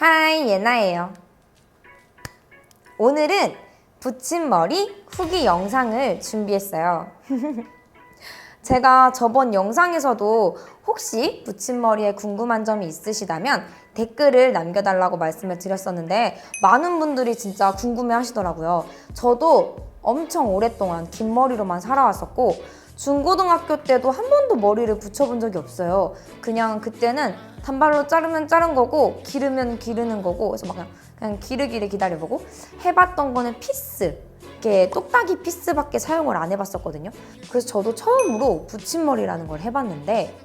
하이, 예나예요. 오늘은 붙임머리 후기 영상을 준비했어요. 제가 저번 영상에서도 혹시 붙임머리에 궁금한 점이 있으시다면 댓글을 남겨달라고 말씀을 드렸었는데 많은 분들이 진짜 궁금해 하시더라고요. 저도 엄청 오랫동안 긴 머리로만 살아왔었고 중고등학교 때도 한 번도 머리를 붙여본 적이 없어요. 그냥 그때는 단발로 자르면 자른 거고 기르면 기르는 거고 그래서 막 그냥 기르기를 기다려보고 해봤던 거는 피스, 이렇게 똑딱이 피스밖에 사용을 안 해봤었거든요. 그래서 저도 처음으로 붙임머리라는 걸 해봤는데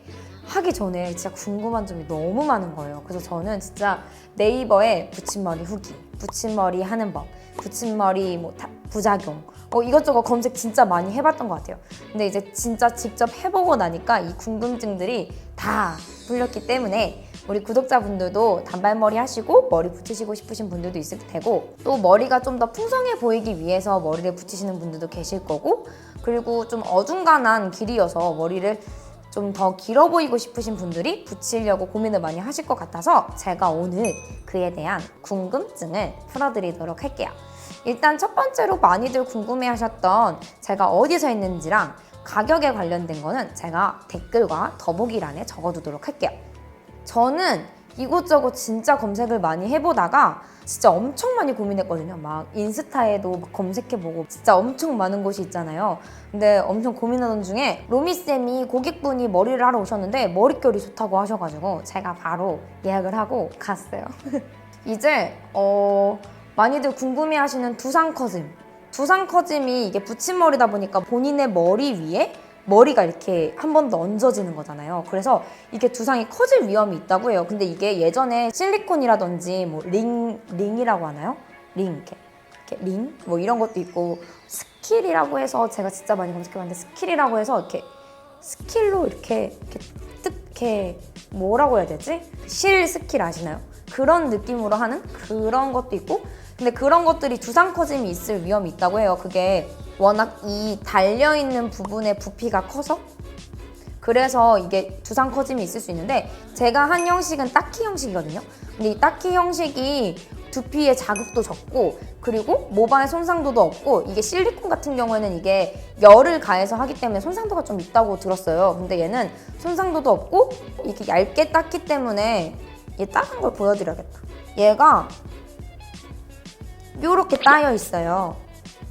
하기 전에 진짜 궁금한 점이 너무 많은 거예요. 그래서 저는 진짜 네이버에 붙임머리 후기, 붙임머리 하는 법, 붙임머리 뭐 부작용 이것저것 검색 진짜 많이 해봤던 것 같아요. 근데 이제 진짜 직접 해보고 나니까 이 궁금증들이 다 풀렸기 때문에 우리 구독자분들도 단발머리 하시고 머리 붙이시고 싶으신 분들도 있을 테고 또 머리가 좀 더 풍성해 보이기 위해서 머리를 붙이시는 분들도 계실 거고 그리고 좀 어중간한 길이어서 머리를 좀 더 길어 보이고 싶으신 분들이 붙이려고 고민을 많이 하실 것 같아서 제가 오늘 그에 대한 궁금증을 풀어드리도록 할게요. 일단 첫 번째로 많이들 궁금해하셨던 제가 어디서 했는지랑 가격에 관련된 거는 제가 댓글과 더보기란에 적어두도록 할게요. 저는 이곳저곳 진짜 검색을 많이 해보다가 진짜 엄청 많이 고민했거든요. 막 인스타에도 막 검색해보고 진짜 엄청 많은 곳이 있잖아요. 근데 엄청 고민하던 중에 로미쌤이 고객분이 머리를 하러 오셨는데 머릿결이 좋다고 하셔가지고 제가 바로 예약을 하고 갔어요. 이제 많이들 궁금해하시는 두상 커짐이 이게 붙임머리다 보니까 본인의 머리 위에 머리가 이렇게 한 번 더 얹어지는 거잖아요. 그래서 이게 두상이 커질 위험이 있다고 해요. 근데 이게 예전에 실리콘이라든지 뭐 링이라고 하나요? 이렇게 링? 뭐 이런 것도 있고 스킬이라고 해서 제가 진짜 많이 검색해봤는데 스킬이라고 해서 이렇게 스킬로 이렇게 뭐라고 해야 되지? 실 스킬 아시나요? 그런 느낌으로 하는 그런 것도 있고 근데 그런 것들이 두상 커짐이 있을 위험이 있다고 해요. 그게 워낙 이 달려있는 부분의 부피가 커서 그래서 이게 두상 커짐이 있을 수 있는데 제가 한 형식은 따키 형식이거든요. 근데 이 따키 형식이 두피의 자극도 적고 그리고 모발 손상도도 없고 이게 실리콘 같은 경우에는 이게 열을 가해서 하기 때문에 손상도가 좀 있다고 들었어요. 근데 얘는 손상도도 없고 이렇게 얇게 땄기 때문에 얘 따는 걸 보여드려야겠다. 얘가 요렇게 따여 있어요.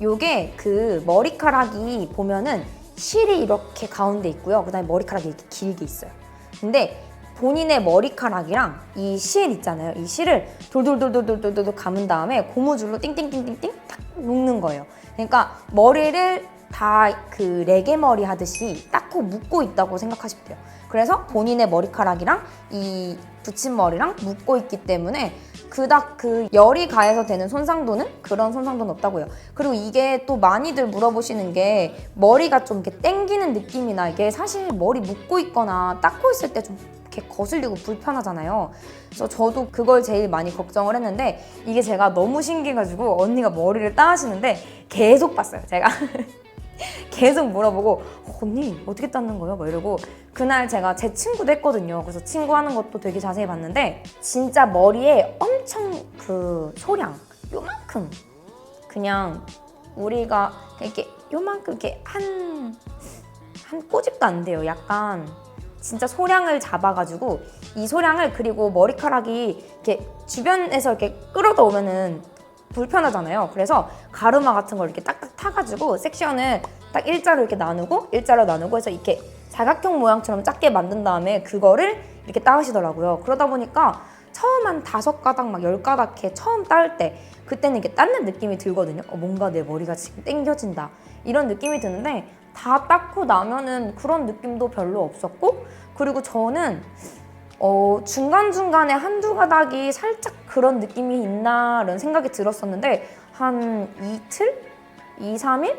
요게 그 머리카락이 보면은 실이 이렇게 가운데 있고요. 그 다음에 머리카락이 이렇게 길게 있어요. 근데 본인의 머리카락이랑 이 실 있잖아요. 이 실을 돌돌돌돌돌돌 감은 다음에 고무줄로 띵띵띵띵띵 딱 묶는 거예요. 그러니까 머리를 다 그 레게머리 하듯이 닦고 묶고 있다고 생각하시면 돼요. 그래서 본인의 머리카락이랑 이 붙임머리랑 묶고 있기 때문에 그닥 그 열이 가해서 되는 손상도는 그런 손상도는 없다고요. 그리고 이게 또 많이들 물어보시는 게 머리가 좀 이렇게 땡기는 느낌이나 이게 사실 머리 묶고 있거나 닦고 있을 때 좀 이렇게 거슬리고 불편하잖아요. 그래서 저도 그걸 제일 많이 걱정을 했는데 이게 제가 너무 신기해가지고 언니가 머리를 따시는데 계속 봤어요. 제가 계속 물어보고 언니 어떻게 닦는 거예요? 막 이러고 그날 제가 제 친구도 했거든요. 그래서 친구 하는 것도 되게 자세히 봤는데 진짜 머리에 엄청 그 소량 요만큼 그냥 우리가 이렇게 요만큼 이렇게 한 꼬집도 안 돼요. 약간 진짜 소량을 잡아가지고 이 소량을 그리고 머리카락이 이렇게 주변에서 이렇게 끌어다오면은 불편하잖아요. 그래서 가르마 같은 걸 이렇게 딱딱 타가지고 섹션을 딱 일자로 이렇게 일자로 나누고 해서 이렇게 사각형 모양처럼 작게 만든 다음에 그거를 이렇게 따으시더라고요. 그러다 보니까 처음 한 5가닥 막 10가닥 이렇게 처음 따을 때 그때는 이렇게 닦는 느낌이 들거든요. 뭔가 내 머리가 지금 당겨진다 이런 느낌이 드는데 다 닦고 나면은 그런 느낌도 별로 없었고 그리고 저는 중간중간에 한두 가닥이 살짝 그런 느낌이 있나라는 생각이 들었었는데 한 이틀? 2, 3일?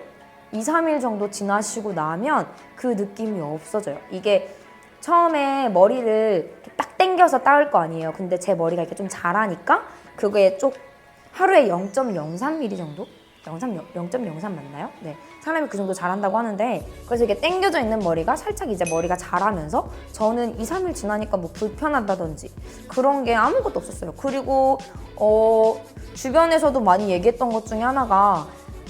2, 3일 정도 지나시고 나면 그 느낌이 없어져요. 이게 처음에 머리를 딱 당겨서 따을 거 아니에요. 근데 제 머리가 이렇게 좀 자라니까 그게 좀 하루에 0.03mm 정도? 0.03 맞나요? 네, 사람이 그 정도 자란다고 하는데, 그래서 이게 당겨져 있는 머리가 살짝 이제 머리가 자라면서 저는 2, 3일 지나니까 뭐 불편하다든지 그런 게 아무것도 없었어요. 그리고 주변에서도 많이 얘기했던 것 중에 하나가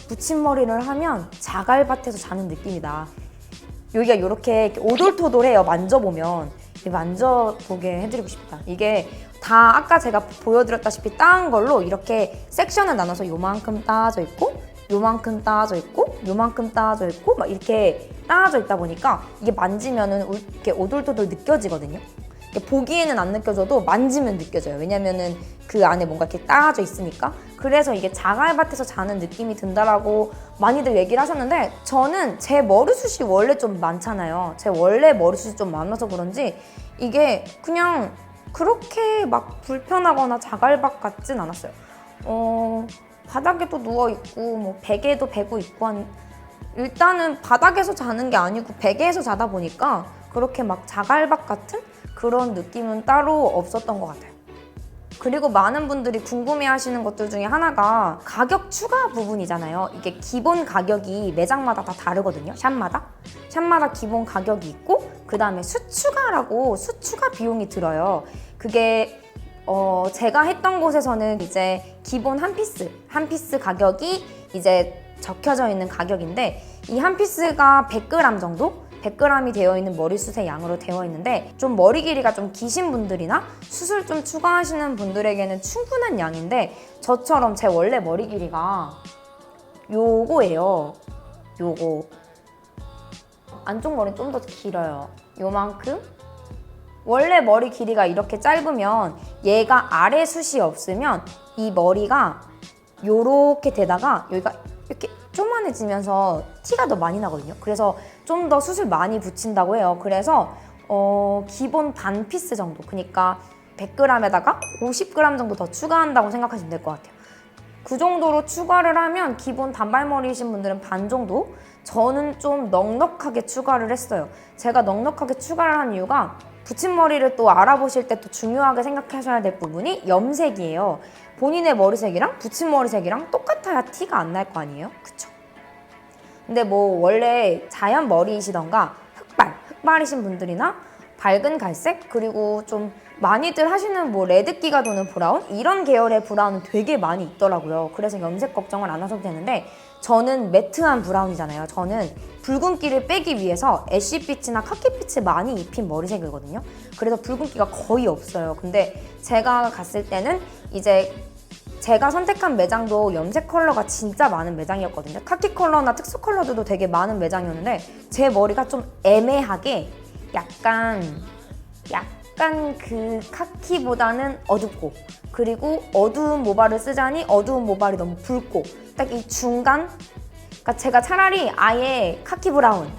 붙임머리를 하면 자갈밭에서 자는 느낌이다. 여기가 이렇게 오돌토돌해요. 만져보면. 만져보게 해드리고 싶다. 이게 다 아까 제가 보여드렸다시피 따은 걸로 이렇게 섹션을 나눠서 요만큼 따져 있고, 요만큼 따져 있고, 요만큼 따져 있고 막 이렇게 따져 있다 보니까 이게 만지면은 이렇게 오돌토돌 느껴지거든요. 보기에는 안 느껴져도 만지면 느껴져요. 왜냐면은 그 안에 뭔가 이렇게 따져 있으니까. 그래서 이게 자갈밭에서 자는 느낌이 든다라고 많이들 얘기를 하셨는데, 저는 제 머리숱이 원래 좀 많잖아요. 제 원래 머리숱이 좀 많아서 그런지 이게 그냥 그렇게 막 불편하거나 자갈밭 같진 않았어요. 바닥에도 누워있고 뭐 베개도 베고 있고 일단은 바닥에서 자는 게 아니고 베개에서 자다 보니까 그렇게 막 자갈밭 같은 그런 느낌은 따로 없었던 것 같아요. 그리고 많은 분들이 궁금해하시는 것들 중에 하나가 가격 추가 부분이잖아요. 이게 기본 가격이 매장마다 다 다르거든요. 샵마다 기본 가격이 있고, 그 다음에 수추가라고 수추가 비용이 들어요. 그게 제가 했던 곳에서는 이제 기본 한 피스 가격이 이제 적혀져 있는 가격인데, 이 한 피스가 100g 정도? 100g이 되어 있는 머리숱의 양으로 되어 있는데, 좀 머리 길이가 좀 기신 분들이나 수술 좀 추가하시는 분들에게는 충분한 양인데, 저처럼 제 원래 머리 길이가 요거예요. 요거. 안쪽 머리는 좀 더 길어요. 요만큼? 원래 머리 길이가 이렇게 짧으면 얘가 아래 숱이 없으면 이 머리가 요렇게 되다가 여기가 이렇게 쪼만해지면서 티가 더 많이 나거든요. 그래서 좀 더 숱을 많이 붙인다고 해요. 그래서 기본 반 피스 정도, 그러니까 100g에다가 50g 정도 더 추가한다고 생각하시면 될 것 같아요. 그 정도로 추가를 하면 기본 단발머리이신 분들은 반 정도? 저는 좀 넉넉하게 추가를 했어요. 제가 넉넉하게 추가를 한 이유가 붙임머리를 또 알아보실 때 또 중요하게 생각하셔야 될 부분이 염색이에요. 본인의 머리색이랑 붙임머리색이랑 똑같아야 티가 안 날 거 아니에요? 그쵸? 근데 뭐 원래 자연 머리이시던가 흑발이신 분들이나 밝은 갈색, 그리고 좀 많이들 하시는 뭐 레드기가 도는 브라운, 이런 계열의 브라운은 되게 많이 있더라고요. 그래서 염색 걱정을 안 하셔도 되는데, 저는 매트한 브라운이잖아요. 저는 붉은기를 빼기 위해서 애쉬빛이나 카키빛을 많이 입힌 머리색이거든요. 그래서 붉은기가 거의 없어요. 근데 제가 갔을 때는 이제 제가 선택한 매장도 염색 컬러가 진짜 많은 매장이었거든요. 카키 컬러나 특수 컬러들도 되게 많은 매장이었는데, 제 머리가 좀 애매하게 약간 그 카키보다는 어둡고, 그리고 어두운 모발을 쓰자니 어두운 모발이 너무 붉고, 딱 이 중간? 그러니까 제가 차라리 아예 카키 브라운,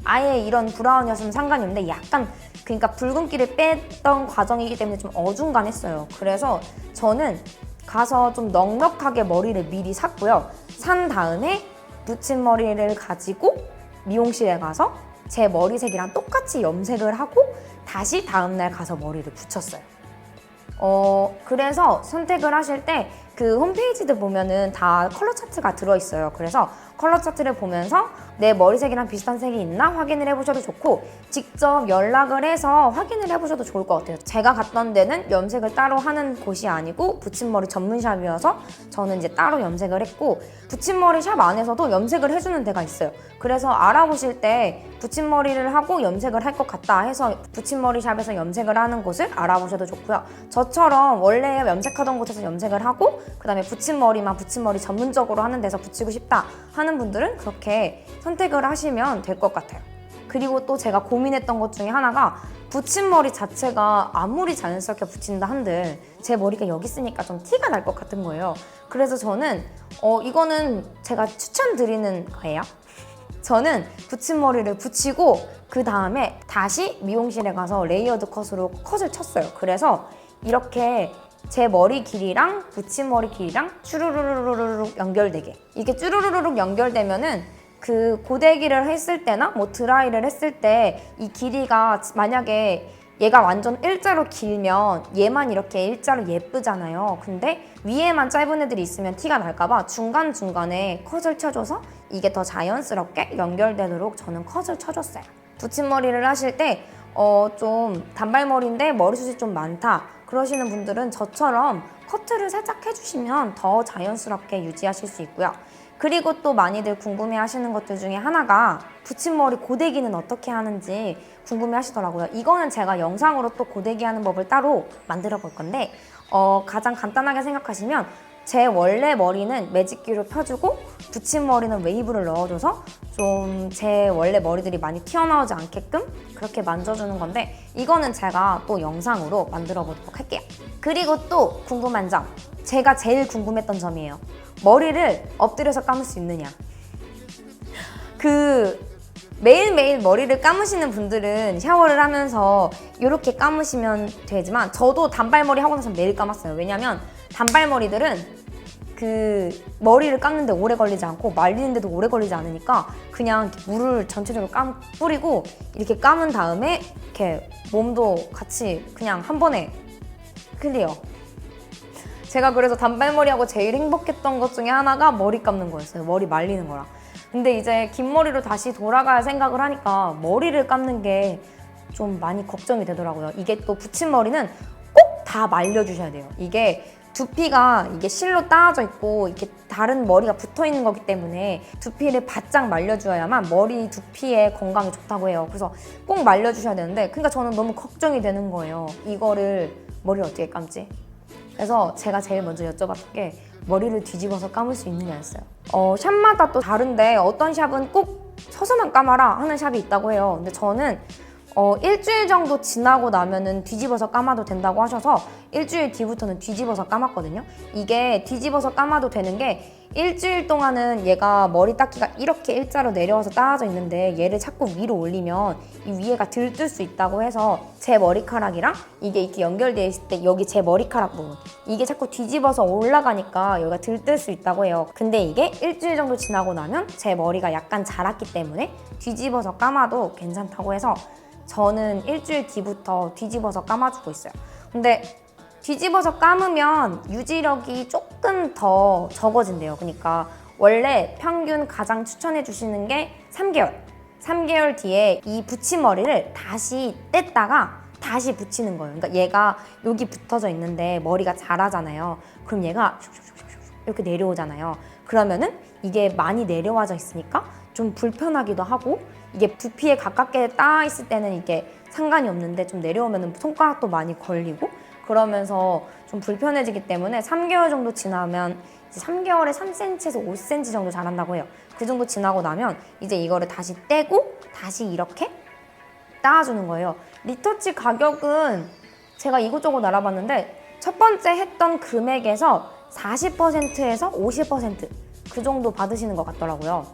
아예 이런 브라운이었으면 상관이 없는데, 약간 그러니까 붉은기를 뺐던 과정이기 때문에 좀 어중간했어요. 그래서 저는 가서 좀 넉넉하게 머리를 미리 샀고요. 산 다음에 붙임머리를 가지고 미용실에 가서 제 머리색이랑 똑같이 염색을 하고 다시 다음날 가서 머리를 붙였어요. 그래서 선택을 하실 때 그 홈페이지들 보면은 다 컬러 차트가 들어있어요. 그래서 컬러 차트를 보면서 내 머리색이랑 비슷한 색이 있나 확인을 해보셔도 좋고, 직접 연락을 해서 확인을 해보셔도 좋을 것 같아요. 제가 갔던 데는 염색을 따로 하는 곳이 아니고 붙임머리 전문샵이어서 저는 이제 따로 염색을 했고, 붙임머리 샵 안에서도 염색을 해주는 데가 있어요. 그래서 알아보실 때 붙임머리를 하고 염색을 할 것 같다 해서 붙임머리 샵에서 염색을 하는 곳을 알아보셔도 좋고요. 저처럼 원래 염색하던 곳에서 염색을 하고 그 다음에 붙임머리만 붙임머리 전문적으로 하는 데서 붙이고 싶다 하는 분들은 그렇게 선택을 하시면 될 것 같아요. 그리고 또 제가 고민했던 것 중에 하나가, 붙임머리 자체가 아무리 자연스럽게 붙인다 한들 제 머리가 여기 있으니까 좀 티가 날 것 같은 거예요. 그래서 저는 이거는 제가 추천드리는 거예요. 저는 붙임머리를 붙이고 그 다음에 다시 미용실에 가서 레이어드 컷으로 컷을 쳤어요. 그래서 이렇게 제 머리 길이랑 붙임머리 길이랑 쭈루루루룩 연결되게, 이게 쭈루루룩 연결되면은 그 고데기를 했을 때나 뭐 드라이를 했을 때 이 길이가 만약에 얘가 완전 일자로 길면 얘만 이렇게 일자로 예쁘잖아요. 근데 위에만 짧은 애들이 있으면 티가 날까봐 중간중간에 컷을 쳐줘서 이게 더 자연스럽게 연결되도록 저는 컷을 쳐줬어요. 붙임머리를 하실 때 좀 단발머리인데 머리숱이 좀 많다 그러시는 분들은 저처럼 커트를 살짝 해주시면 더 자연스럽게 유지하실 수 있고요. 그리고 또 많이들 궁금해 하시는 것들 중에 하나가 붙임머리 고데기는 어떻게 하는지 궁금해 하시더라고요. 이거는 제가 영상으로 또 고데기 하는 법을 따로 만들어 볼 건데 가장 간단하게 생각하시면 제 원래 머리는 매직기로 펴주고 붙임머리는 웨이브를 넣어줘서 좀 제 원래 머리들이 많이 튀어나오지 않게끔 그렇게 만져주는 건데 이거는 제가 또 영상으로 만들어 보도록 할게요. 그리고 또 궁금한 점, 제가 제일 궁금했던 점이에요. 머리를 엎드려서 감을 수 있느냐. 매일매일 머리를 감으시는 분들은 샤워를 하면서 이렇게 감으시면 되지만 저도 단발머리 하고 나서 매일 감았어요. 왜냐면 단발머리들은 머리를 감는데 오래 걸리지 않고 말리는데도 오래 걸리지 않으니까 그냥 물을 전체적으로 뿌리고 이렇게 감은 다음에 이렇게 몸도 같이 그냥 한 번에 클리어. 제가 그래서 단발머리하고 제일 행복했던 것 중에 하나가 머리 감는 거였어요. 머리 말리는 거랑. 근데 이제 긴 머리로 다시 돌아갈 생각을 하니까 머리를 감는 게 좀 많이 걱정이 되더라고요. 이게 또 붙임머리는 꼭 다 말려주셔야 돼요. 이게 두피가 이게 실로 따져 있고 이렇게 다른 머리가 붙어 있는 거기 때문에 두피를 바짝 말려줘야만 머리 두피의 건강에 좋다고 해요. 그래서 꼭 말려주셔야 되는데 그러니까 저는 너무 걱정이 되는 거예요. 이거를 머리를 어떻게 감지? 그래서 제가 제일 먼저 여쭤봤던 게 머리를 뒤집어서 감을 수 있느냐였어요. 샵마다 또 다른데 어떤 샵은 꼭 서서만 감아라 하는 샵이 있다고 해요. 근데 저는 일주일 정도 지나고 나면은 뒤집어서 감아도 된다고 하셔서 일주일 뒤부터는 뒤집어서 감았거든요. 이게 뒤집어서 감아도 되는 게 일주일 동안은 얘가 머리 닦기가 이렇게 일자로 내려와서 따져 있는데 얘를 자꾸 위로 올리면 이 위에가 들뜰 수 있다고 해서 제 머리카락이랑 이게 이렇게 연결되어 있을 때 여기 제 머리카락 부분 이게 자꾸 뒤집어서 올라가니까 여기가 들뜰 수 있다고 해요. 근데 이게 일주일 정도 지나고 나면 제 머리가 약간 자랐기 때문에 뒤집어서 감아도 괜찮다고 해서 저는 일주일 뒤부터 뒤집어서 감아주고 있어요. 근데 뒤집어서 감으면 유지력이 조금 더 적어진대요. 그러니까 원래 평균 가장 추천해 주시는 게 3개월. 3개월 뒤에 이 붙임머리를 다시 뗐다가 다시 붙이는 거예요. 그러니까 얘가 여기 붙어져 있는데 머리가 자라잖아요. 그럼 얘가 이렇게 내려오잖아요. 그러면은 이게 많이 내려와져 있으니까 좀 불편하기도 하고 이게 두피에 가깝게 닿아 있을 때는 이게 상관이 없는데 좀 내려오면 손가락도 많이 걸리고 그러면서 좀 불편해지기 때문에 3개월 정도 지나면 이제 3개월에 3cm에서 5cm 정도 자란다고 해요. 그 정도 지나고 나면 이제 이거를 다시 떼고 다시 이렇게 따주는 거예요. 리터치 가격은 제가 이것저것 알아봤는데 첫 번째 했던 금액에서 40%에서 50% 정도 받으시는 것 같더라고요.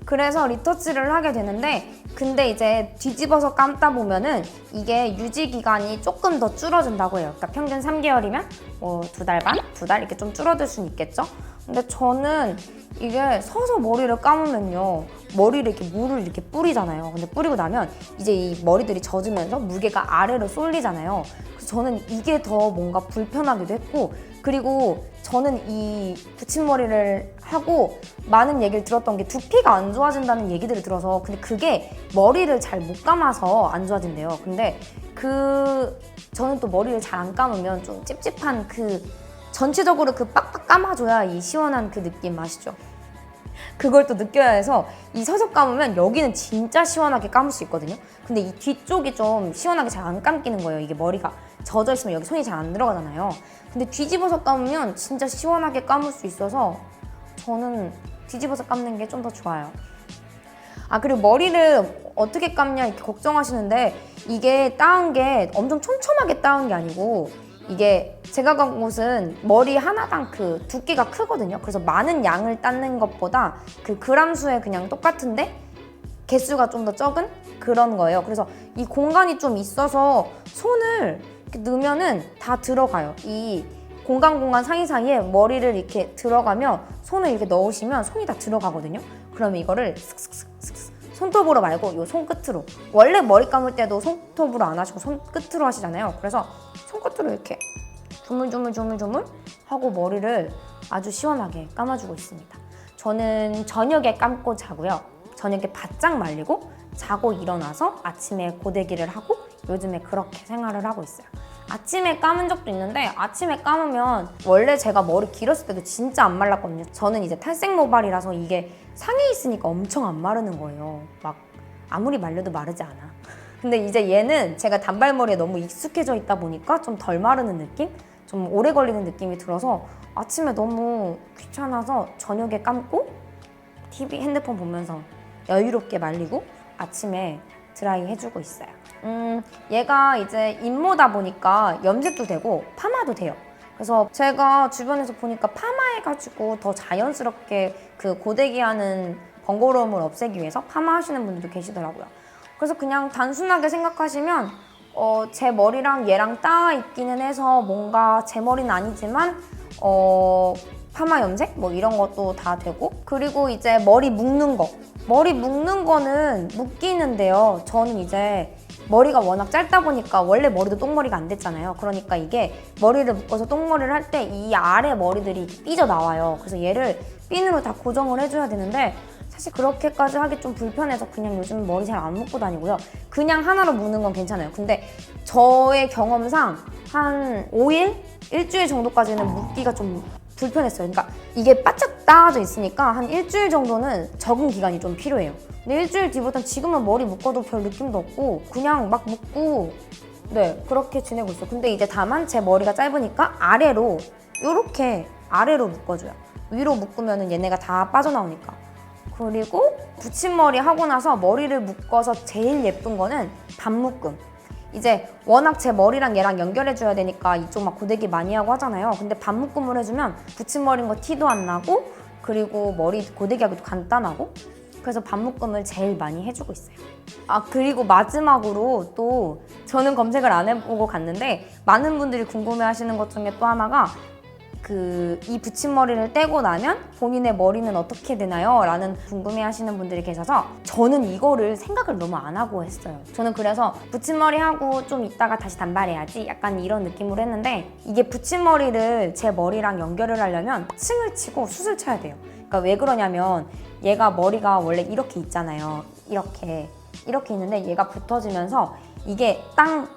그래서 리터치를 하게 되는데 근데 이제 뒤집어서 감다 보면은 이게 유지 기간이 조금 더 줄어든다고 해요. 그러니까 평균 3개월이면 뭐 2달 반? 2달 이렇게 좀 줄어들 수는 있겠죠? 근데 저는 이게 서서 머리를 감으면요. 머리를 이렇게 물을 이렇게 뿌리잖아요. 근데 뿌리고 나면 이제 이 머리들이 젖으면서 무게가 아래로 쏠리잖아요. 그래서 저는 이게 더 뭔가 불편하기도 했고 그리고 저는 이 붙임머리를 하고 많은 얘기를 들었던 게 두피가 안 좋아진다는 얘기들을 들어서 근데 그게 머리를 잘 못 감아서 안 좋아진대요. 근데 저는 또 머리를 잘 안 감으면 좀 찝찝한 전체적으로 빡빡 감아줘야 이 시원한 그 느낌 아시죠? 그걸 또 느껴야 해서 이 서서 감으면 여기는 진짜 시원하게 감을 수 있거든요. 근데 이 뒤쪽이 좀 시원하게 잘 안 감기는 거예요. 이게 머리가 젖어 있으면 여기 손이 잘 안 들어가잖아요. 근데 뒤집어서 감으면 진짜 시원하게 감을 수 있어서 저는 뒤집어서 감는 게 좀 더 좋아요. 그리고 머리를 어떻게 감냐 이렇게 걱정하시는데 이게 따은 게 엄청 촘촘하게 따은 게 아니고 이게 제가 간 곳은 머리 하나당 그 두께가 크거든요. 그래서 많은 양을 닦는 것보다 그 그람 수에 그냥 똑같은데 개수가 좀 더 적은 그런 거예요. 그래서 이 공간이 좀 있어서 손을 이렇게 넣으면은 다 들어가요. 이 공간 사이사이에 머리를 이렇게 들어가면 손을 이렇게 넣으시면 손이 다 들어가거든요. 그러면 이거를 슥슥슥 손톱으로 말고 요 손끝으로. 원래 머리 감을 때도 손톱으로 안 하시고 손끝으로 하시잖아요. 그래서 손끝으로 이렇게 조물조물조물조물 하고 머리를 아주 시원하게 감아주고 있습니다. 저는 저녁에 감고 자고요. 저녁에 바짝 말리고 자고 일어나서 아침에 고데기를 하고 요즘에 그렇게 생활을 하고 있어요. 아침에 감은 적도 있는데 아침에 감으면 원래 제가 머리 길었을 때도 진짜 안 말랐거든요. 저는 이제 탈색 모발이라서 이게 상에 있으니까 엄청 안 마르는 거예요. 막 아무리 말려도 마르지 않아. 근데 이제 얘는 제가 단발머리에 너무 익숙해져 있다 보니까 좀 덜 마르는 느낌? 좀 오래 걸리는 느낌이 들어서 아침에 너무 귀찮아서 저녁에 감고 TV, 핸드폰 보면서 여유롭게 말리고 아침에 드라이 해주고 있어요. 얘가 이제 인모다 보니까 염색도 되고 파마도 돼요. 그래서 제가 주변에서 보니까 파마해가지고 더 자연스럽게 그 고데기 하는 번거로움을 없애기 위해서 파마하시는 분들도 계시더라고요. 그래서 그냥 단순하게 생각하시면 제 머리랑 얘랑 따 있기는 해서 뭔가 제 머리는 아니지만 파마 염색 뭐 이런 것도 다 되고, 그리고 이제 머리 묶는 거는 묶이는데요. 저는 이제 머리가 워낙 짧다 보니까 원래 머리도 똥머리가 안 됐잖아요. 그러니까 이게 머리를 묶어서 똥머리를 할 때 이 아래 머리들이 삐져나와요. 그래서 얘를 핀으로 다 고정을 해줘야 되는데 사실 그렇게까지 하기 좀 불편해서 그냥 요즘 머리 잘 안 묶고 다니고요. 그냥 하나로 묶는 건 괜찮아요. 근데 저의 경험상 한 5일? 일주일 정도까지는 묶기가 좀 불편했어요. 그러니까 이게 바짝 따져 있으니까 한 일주일 정도는 적응 기간이 좀 필요해요. 근데 일주일 뒤부터는 지금은 머리 묶어도 별 느낌도 없고 그냥 막 묶고 네 그렇게 지내고 있어요. 근데 이제 다만 제 머리가 짧으니까 아래로 이렇게 아래로 묶어줘요. 위로 묶으면 얘네가 다 빠져나오니까. 그리고 붙임머리 하고 나서 머리를 묶어서 제일 예쁜 거는 반묶음. 이제 워낙 제 머리랑 얘랑 연결해줘야 되니까 이쪽 막 고데기 많이 하고 하잖아요. 근데 반묶음을 해주면 붙임머리인 거 티도 안 나고 그리고 머리 고데기하기도 간단하고 그래서 반묶음을 제일 많이 해주고 있어요. 아 그리고 마지막으로 또 저는 검색을 안 해보고 갔는데 많은 분들이 궁금해하시는 것 중에 또 하나가 이 붙임머리를 떼고 나면 본인의 머리는 어떻게 되나요? 라는 궁금해하시는 분들이 계셔서 저는 이거를 생각을 너무 안 하고 했어요. 저는 그래서 붙임머리 하고 좀 있다가 다시 단발해야지 약간 이런 느낌으로 했는데 이게 붙임머리를 제 머리랑 연결을 하려면 층을 치고 숱을 쳐야 돼요. 그러니까 왜 그러냐면 얘가 머리가 원래 이렇게 있잖아요. 이렇게 있는데 얘가 붙어지면서 이게 땅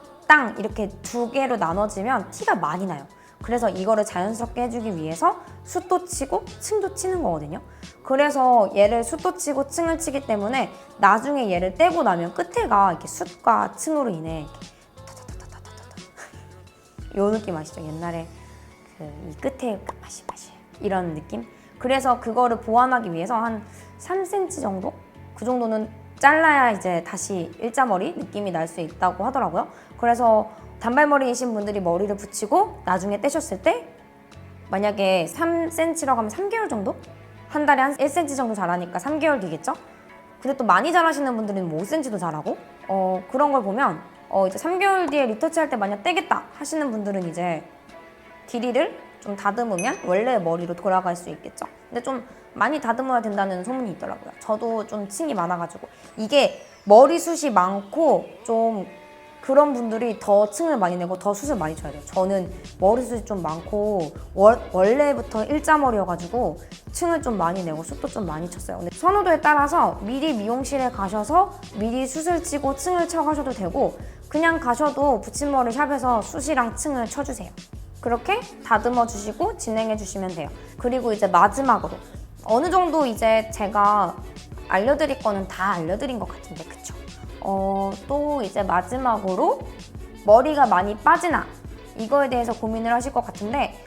이렇게 두 개로 나눠지면 티가 많이 나요. 그래서 이거를 자연스럽게 해주기 위해서 숱도 치고 층도 치는 거거든요. 그래서 얘를 숱도 치고 층을 치기 때문에 나중에 얘를 떼고 나면 끝에가 이렇게 숱과 층으로 인해 이렇게 타타타타타타타 요 느낌 아시죠? 옛날에 이 끝에 마시 이런 느낌? 그래서 그거를 보완하기 위해서 한 3cm 정도? 그 정도는 잘라야 이제 다시 일자머리 느낌이 날 수 있다고 하더라고요. 그래서 단발머리이신 분들이 머리를 붙이고 나중에 떼셨을 때 만약에 3cm라고 하면 3개월 정도? 한 달에 한 1cm 정도 자라니까 3개월 뒤겠죠? 근데 또 많이 자라시는 분들은 뭐 5cm도 자라고 그런 걸 보면 이제 3개월 뒤에 리터치 할 때 만약 떼겠다 하시는 분들은 이제 길이를 좀 다듬으면 원래 머리로 돌아갈 수 있겠죠. 근데 좀 많이 다듬어야 된다는 소문이 있더라고요. 저도 좀 층이 많아가지고 이게 머리숱이 많고 좀 그런 분들이 더 층을 많이 내고 더 숱을 많이 쳐야 돼요. 저는 머리숱이 좀 많고 원래부터 일자머리여가지고 층을 좀 많이 내고 숱도 좀 많이 쳤어요. 근데 선호도에 따라서 미리 미용실에 가셔서 미리 숱을 치고 층을 쳐가셔도 되고 그냥 가셔도 붙임머리 샵에서 숱이랑 층을 쳐주세요. 그렇게 다듬어 주시고 진행해 주시면 돼요. 그리고 이제 마지막으로 어느 정도 이제 제가 알려드릴 거는 다 알려드린 것 같은데 그쵸? 또 이제 마지막으로 머리가 많이 빠지나 이거에 대해서 고민을 하실 것 같은데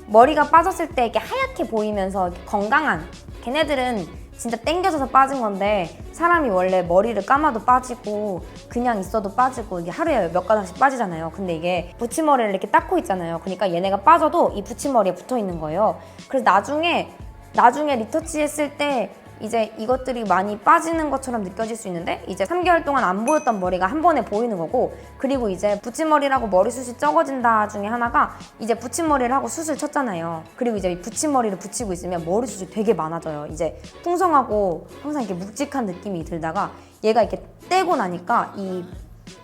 머리가 빠졌을 때 이렇게 하얗게 보이면서 이렇게 건강한 걔네들은 진짜 땡겨져서 빠진 건데 사람이 원래 머리를 감아도 빠지고 그냥 있어도 빠지고 이게 하루에 몇 가닥씩 빠지잖아요. 근데 이게 붙임머리를 이렇게 닦고 있잖아요. 그러니까 얘네가 빠져도 이 붙임머리에 붙어 있는 거예요. 그래서 나중에 리터치 했을 때 이제 이것들이 많이 빠지는 것처럼 느껴질 수 있는데 이제 3개월 동안 안 보였던 머리가 한 번에 보이는 거고, 그리고 이제 붙임머리라고 머리숱이 적어진다 중에 하나가 이제 붙임머리를 하고 숱을 쳤잖아요. 그리고 이제 이 붙임머리를 붙이고 있으면 머리숱이 되게 많아져요. 이제 풍성하고 항상 이렇게 묵직한 느낌이 들다가 얘가 이렇게 떼고 나니까 이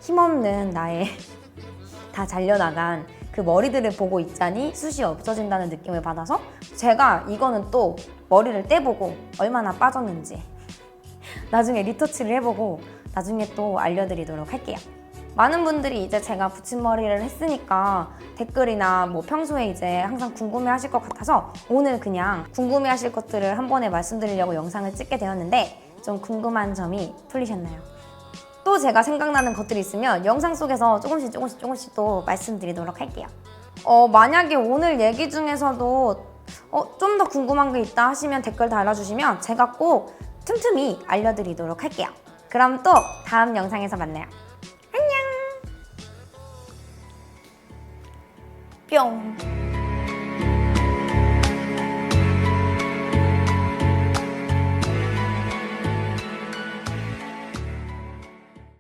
힘없는 나의 다 잘려나간 그 머리들을 보고 있자니 숱이 없어진다는 느낌을 받아서 제가 이거는 또 머리를 떼보고 얼마나 빠졌는지 나중에 리터치를 해보고 나중에 또 알려드리도록 할게요. 많은 분들이 이제 제가 붙임머리를 했으니까 댓글이나 뭐 평소에 이제 항상 궁금해 하실 것 같아서 오늘 그냥 궁금해 하실 것들을 한 번에 말씀드리려고 영상을 찍게 되었는데 좀 궁금한 점이 풀리셨나요? 또 제가 생각나는 것들이 있으면 영상 속에서 조금씩 또 말씀드리도록 할게요. 만약에 오늘 얘기 중에서도 좀 더 궁금한 게 있다 하시면 댓글 달아주시면 제가 꼭 틈틈이 알려드리도록 할게요. 그럼 또 다음 영상에서 만나요. 안녕! 뿅!